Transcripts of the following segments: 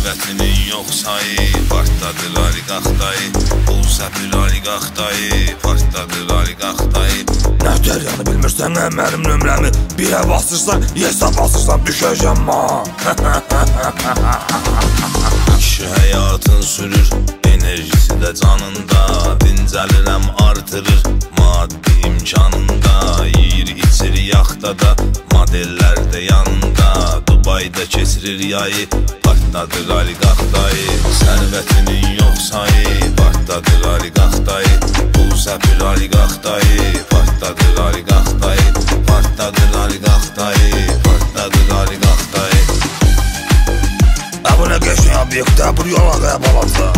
Sərvətinin yox sayı, partladır oliqaxdayı. Pul səpir oliqaxdayı, partladır oliqaxdayı. Nətər yanı bilmirsən, mənim nömrəmi birə basırsan, yesa basırsan, düşəcəm man. Kişi həyatın sürür, enerjisi də canında. Dincəlirəm artırır, maddi imkanında. Yiyir içir yaxtada, modellər də yanında. Dubayda keçirir yayı, partladır oliqaxdayı. Sərvətinin yox sayı, partladır oliqaxdayı. Pul səpir oliqaxdayı, partladır oliqaxdayı. Partladır oliqaxdayı, partladır oliqaxdayı. Bu nə qəşəng obyektə, bu yola qəb alacaq.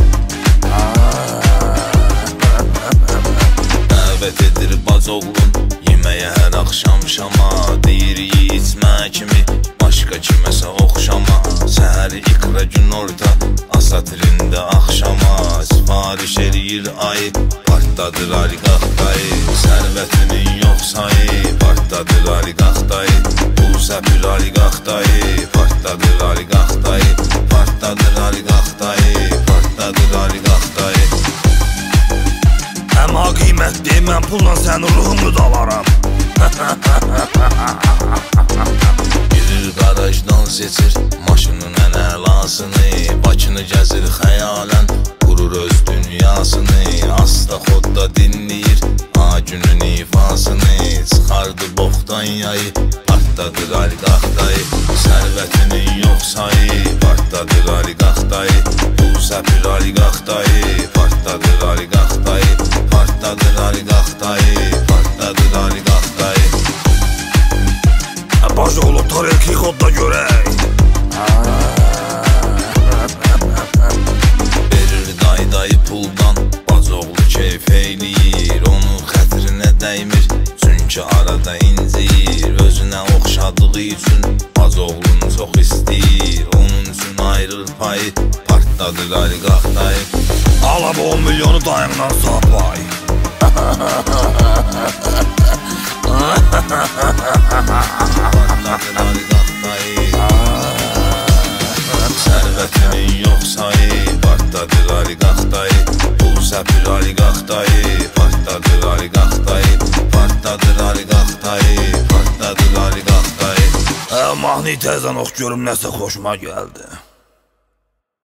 Dəvət edir baz oğlum, yeməyə hər axşam şama. Deyir içmə kimi, başqa kiməsə oxşama. Səhəri iqra gün orta, asatirində axşama. Sifariş eləyir ayı, partladır oliqaxdayı. Sərvətinin yox sayı, partladır oliqaxdayı. Pul səpir oliqaxdayı, partladır oliqaxdayı. Partladır oliqaxdayı, partladır oliqaxdayı. Həm ha qiymətli, mən pulla sənin ruhunu dalaram. Girir qarajdan seçir, maşının ən əlasını. Bakını gəzir xəyalən, qurur öz dünyasını. Asta xodda dinləyir, günün ifasını. Çıxardı boxdan yayı, partladır oliqaxdayı. Sərvətinin yox sayı, partladır oliqaxdayı. Pul səpir oliqaxdayı, partladır oliqaxdayı. Partladır oliqaxdayı, partladır oliqaxdayı. Baş oğlu tariki xodda görək. Verir dayı puldan, baz oğlu keyf eyləyir. Onun xətrinə dəymir, çünki arada inciyir. Özünə oxşadığı üçün baz oğlunu çox istəyir. Onun üçün ayrır payı, partladır oliqaxdayı. Alab 10 milyonu dayımdan sapay. Partladır oliqaxdayı. Sərvətinin yox sayı, partladır oliqaxdayı. Pul səpir oliqaxdayı, partladır oliqaxdayı. Partladır oliqaxdayı, partladır oliqaxdayı. Mahnı təzən ox görüm, nəsə xoşuma gəldi.